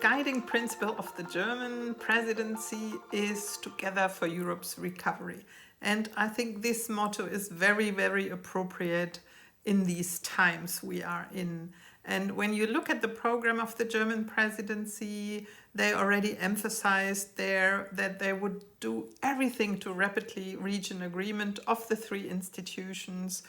guiding principle of the German presidency is Together for Europe's Recovery. And I think this motto is very, very appropriate in these times we are in. And when you look at the program of the German presidency, they already emphasized there that they would do everything to rapidly reach an agreement of the three institutions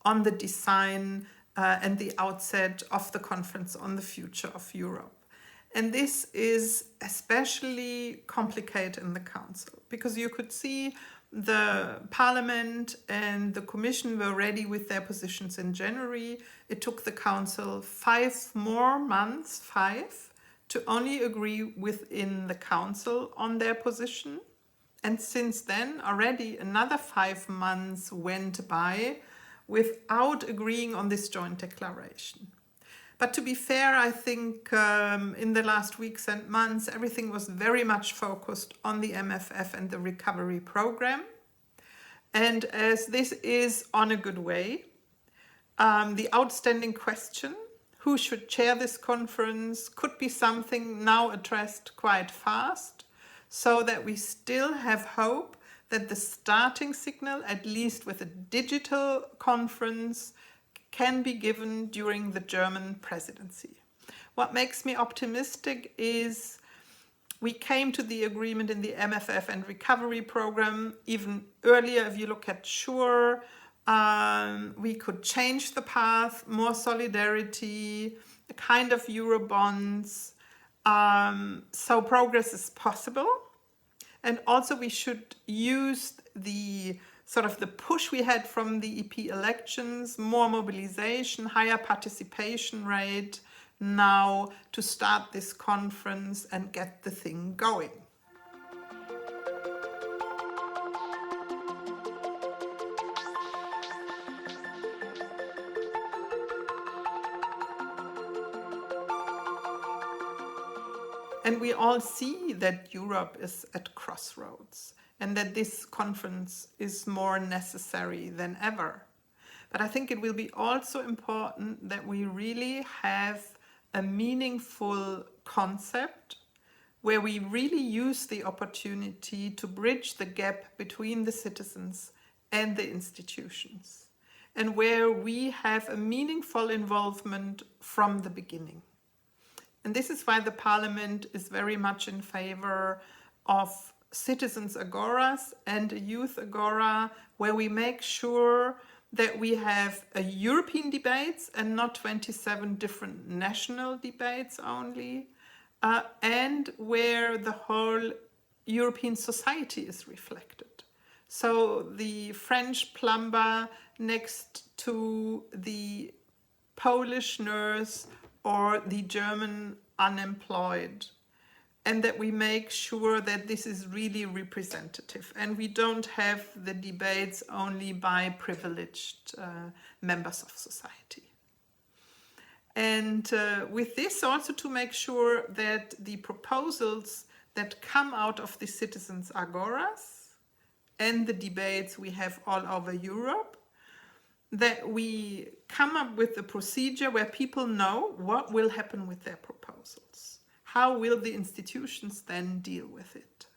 on the design and the outset of the conference on the future of Europe. And this is especially complicated in the Council, because you could see the Parliament and the Commission were ready with their positions in January. It took the Council 5 more months, to only agree within the Council on their position. And since then, already another 5 months went by without agreeing on this joint declaration. But to be fair, I think in the last weeks and months, everything was very much focused on the MFF and the recovery program. And as this is on a good way, the outstanding question, who should chair this conference, could be something now addressed quite fast, so that we still have hope that the starting signal, at least with a digital conference, can be given during the German presidency. What makes me optimistic is we came to the agreement in the MFF and recovery program even earlier. If you look at SURE, we could change the path, more solidarity, a kind of Eurobonds. So progress is possible. And also we should use the push we had from the EP elections, more mobilization, higher participation rate now to start this conference and get the thing going. And we all see that Europe is at crossroads, and that this conference is more necessary than ever. But I think it will be also important that we really have a meaningful concept where we really use the opportunity to bridge the gap between the citizens and the institutions, and where we have a meaningful involvement from the beginning. And this is why the Parliament is very much in favor of citizens agoras and a youth agora, where we make sure that we have a European debates and not 27 different national debates only, and where the whole European society is reflected. So the French plumber next to the Polish nurse or the German unemployed, and that we make sure that this is really representative and we don't have the debates only by privileged members of society. And with this also to make sure that the proposals that come out of the citizens' agoras and the debates we have all over Europe, that we come up with a procedure where people know what will happen with their proposals. How will the institutions then deal with it?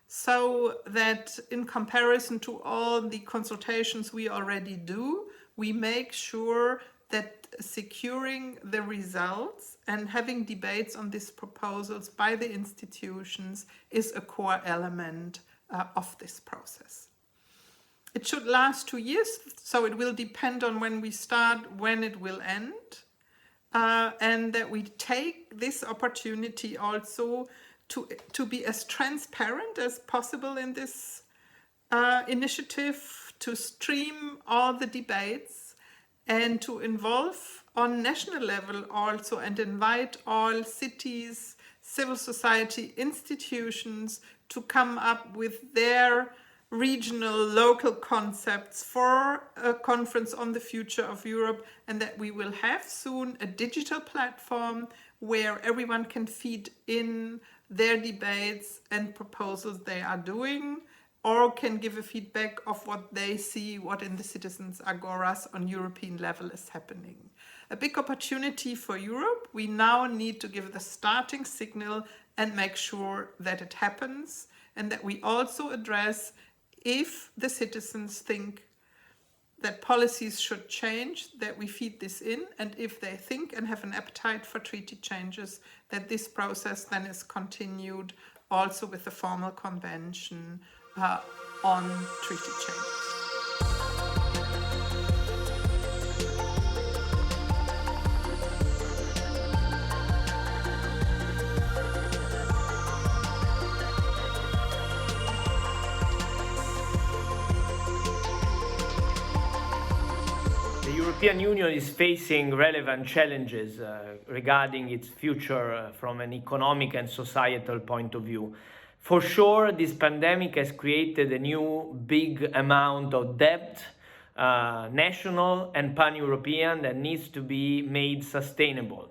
So that in comparison to all the consultations we already do, we make sure that securing the results and having debates on these proposals by the institutions is a core element of this process. It should last 2 years, so it will depend on when we start, when it will end. And that we take this opportunity also to be as transparent as possible in this initiative, to stream all the debates and to involve on national level also and invite all cities, civil society institutions to come up with their regional, local concepts for a conference on the future of Europe, and that we will have soon a digital platform where everyone can feed in their debates and proposals they are doing, or can give a feedback of what they see, what in the citizens' agoras on European level is happening. A big opportunity for Europe, We now need to give the starting signal and make sure that it happens, and that we also address if the citizens think that policies should change, that we feed this in, and if they think and have an appetite for treaty changes, that this process then is continued also with the formal convention on treaty changes. The European Union is facing relevant challenges regarding its future from an economic and societal point of view. For sure, this pandemic has created a new big amount of debt, national and pan-European, that needs to be made sustainable.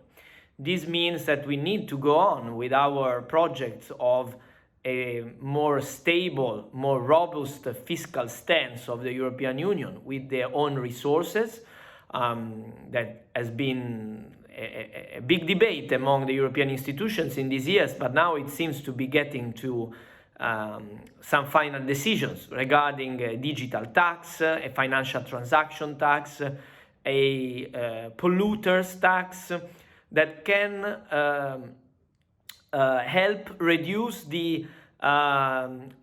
This means that we need to go on with our projects of a more stable, more robust fiscal stance of the European Union with their own resources. That has been a big debate among the European institutions in these years, but now it seems to be getting to some final decisions regarding a digital tax, a financial transaction tax, a polluters tax that can help reduce the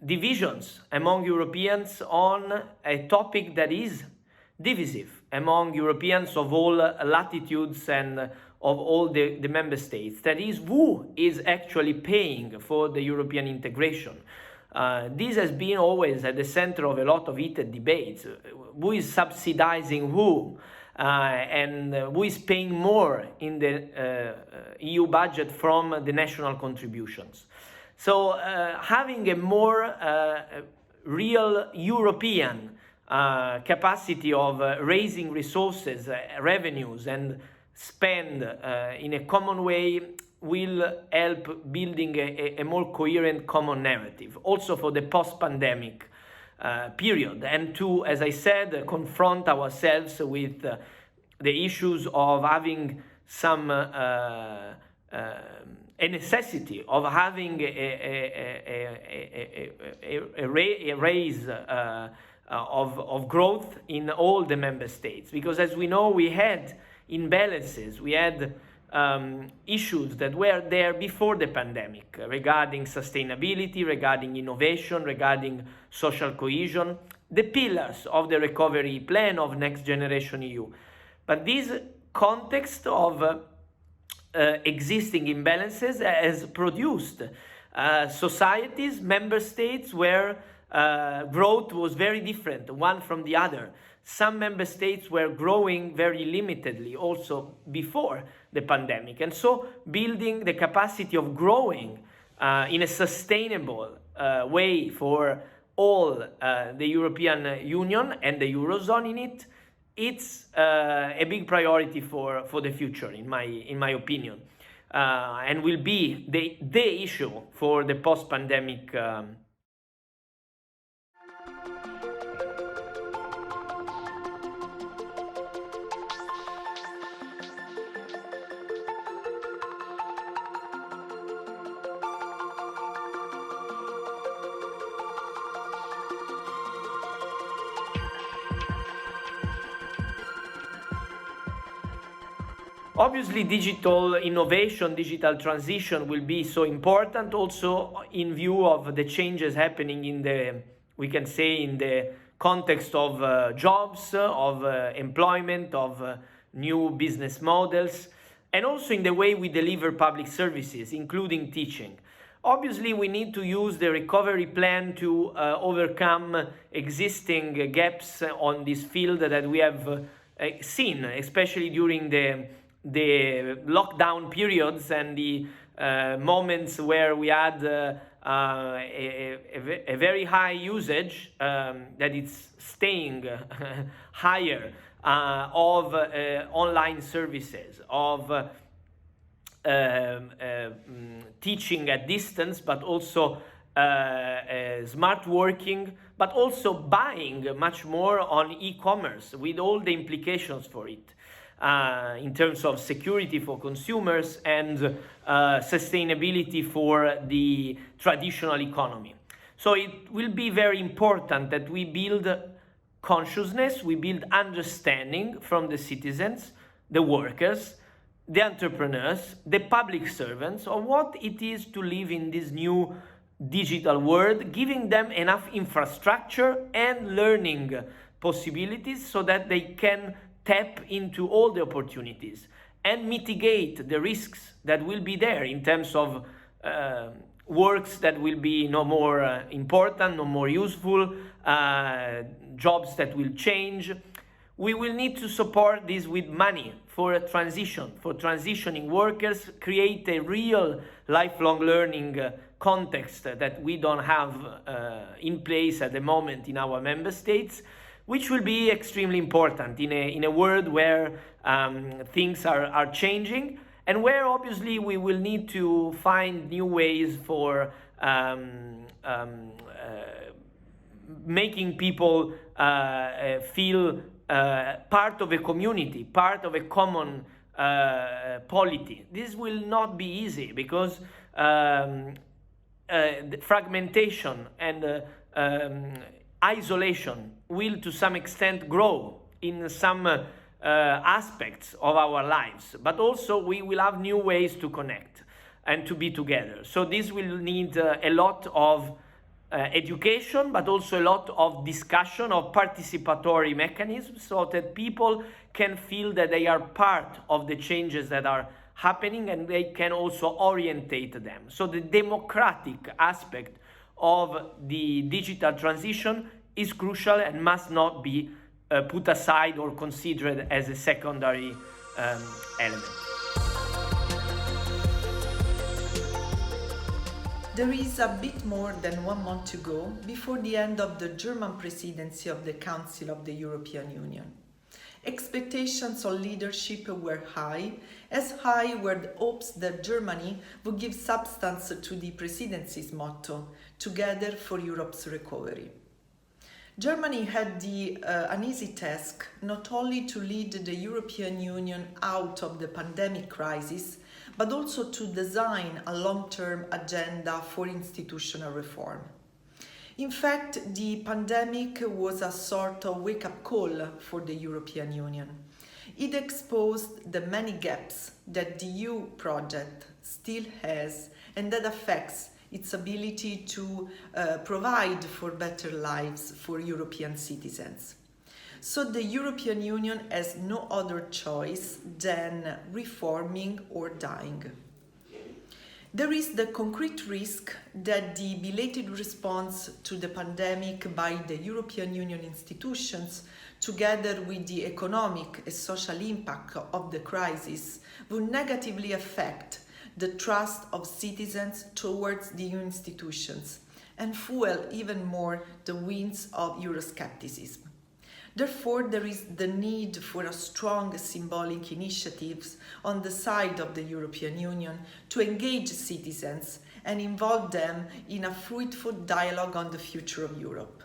divisions among Europeans on a topic that is divisive among Europeans of all latitudes and of all the member states. That is, who is actually paying for the European integration. This has been always at the center of a lot of heated debates. Who is subsidizing who? And who is paying more in the EU budget from the national contributions. So having a more real European capacity of raising resources, revenues, and spend in a common way will help building a more coherent common narrative, also for the post-pandemic period, and to, as I said, confront ourselves with the issues of having some a necessity of having a raise of growth in all the member states, because as we know, we had imbalances, we had issues that were there before the pandemic regarding sustainability, regarding innovation, regarding social cohesion, the pillars of the recovery plan of Next Generation EU. But this context of existing imbalances has produced societies, member states where growth was very different, one from the other. Some member states were growing very limitedly also before the pandemic, and so building the capacity of growing in a sustainable way for all the European Union and the Eurozone in it, it's a big priority for the future, in my opinion, and will be the issue for the post-pandemic Obviously, digital innovation, digital transition will be so important also in view of the changes happening in the, we can say, in the context of jobs, of employment, of new business models, and also in the way we deliver public services, including teaching. Obviously, we need to use the recovery plan to overcome existing gaps on this field that we have seen, especially during the lockdown periods and the moments where we had a very high usage that is staying higher of online services, of teaching at distance, but also smart working, but also buying much more on e-commerce with all the implications for it. in terms of security for consumers and sustainability for the traditional economy. So it will be very important that we build consciousness, we build understanding from the citizens, the workers, the entrepreneurs, the public servants of what it is to live in this new digital world, giving them enough infrastructure and learning possibilities so that they can tap into all the opportunities and mitigate the risks that will be there in terms of works that will be no more important, no more useful, jobs that will change. We will need to support this with money for a transition, for transitioning workers, create a real lifelong learning context that we don't have in place at the moment in our member states, which will be extremely important in a world where things are changing and where obviously we will need to find new ways for making people feel part of a community, part of a common polity. This will not be easy because the fragmentation and isolation will to some extent grow in some aspects of our lives, but also we will have new ways to connect and to be together. So this will need a lot of education, but also a lot of discussion, of participatory mechanisms, so that people can feel that they are part of the changes that are happening and they can also orientate them. So the democratic aspect of the digital transition is crucial and must not be put aside or considered as a secondary element. There is a bit more than 1 month to go before the end of the German presidency of the Council of the European Union. Expectations on leadership were high, as high were the hopes that Germany would give substance to the presidency's motto, Together for Europe's Recovery. Germany had the uneasy task not only to lead the European Union out of the pandemic crisis, but also to design a long-term agenda for institutional reform. In fact, the pandemic was a sort of wake-up call for the European Union. It exposed the many gaps that the EU project still has and that affects its ability to provide for better lives for European citizens. So the European Union has no other choice than reforming or dying. There is the concrete risk that the belated response to the pandemic by the European Union institutions, together with the economic and social impact of the crisis, will negatively affect the trust of citizens towards the EU institutions and fuel even more the winds of Euroscepticism. Therefore, there is the need for a strong symbolic initiatives on the side of the European Union to engage citizens and involve them in a fruitful dialogue on the future of Europe.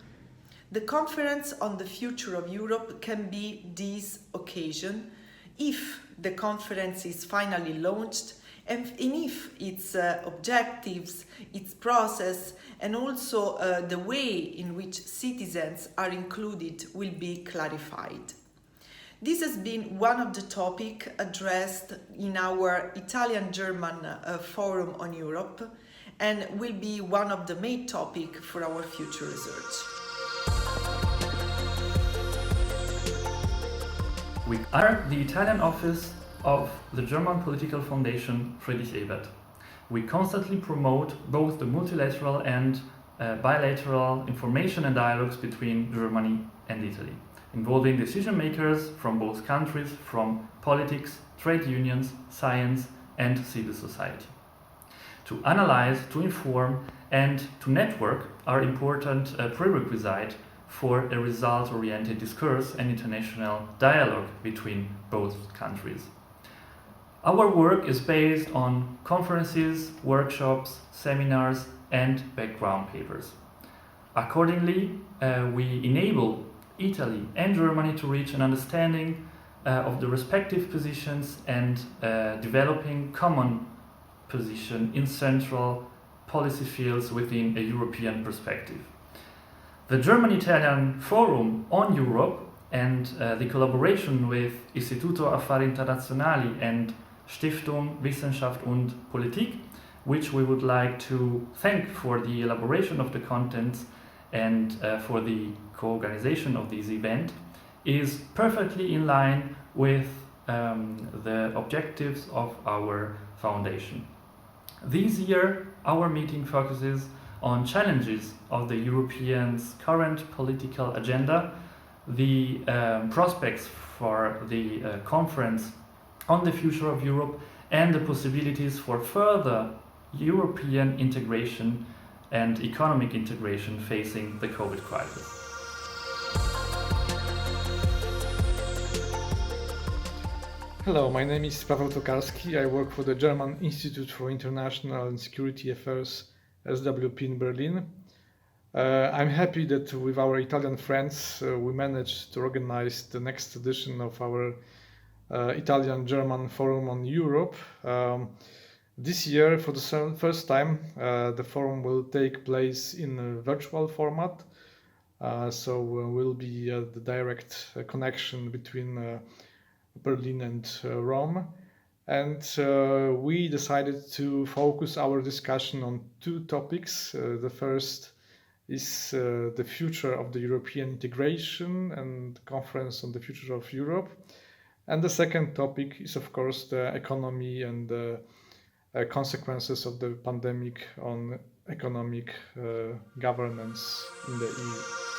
The Conference on the Future of Europe can be this occasion if the conference is finally launched and if its objectives, its process, and also the way in which citizens are included will be clarified. This has been one of the topics addressed in our Italian-German Forum on Europe and will be one of the main topics for our future research. We are the Italian office of the German political foundation Friedrich Ebert. We constantly promote both the multilateral and bilateral information and dialogues between Germany and Italy, involving decision makers from both countries, from politics, trade unions, science, and civil society. To analyze, to inform, and to network are important prerequisites for a result-oriented discourse and international dialogue between both countries. Our work is based on conferences, workshops, seminars, and background papers. Accordingly, we enable Italy and Germany to reach an understanding of the respective positions and developing common position in central policy fields within a European perspective. The German-Italian Forum on Europe and the collaboration with Istituto Affari Internazionali and Stiftung, Wissenschaft und Politik, which we would like to thank for the elaboration of the contents and for the co-organization of this event, is perfectly in line with the objectives of our foundation. This year, our meeting focuses on challenges of the Europeans' current political agenda, the prospects for the conference on the future of Europe, and the possibilities for further European integration and economic integration facing the COVID crisis. Hello, my name is Paweł Tokarski. I work for the German Institute for International and Security Affairs, SWP in Berlin. I'm happy that with our Italian friends we managed to organize the next edition of our Italian-German Forum on Europe. This year, for the first time, the forum will take place in a virtual format, so will be the direct connection between Berlin and Rome. And we decided to focus our discussion on two topics. The first is the future of the European integration and the conference on the future of Europe. And the second topic is, of course, the economy and the consequences of the pandemic on economic governance in the EU.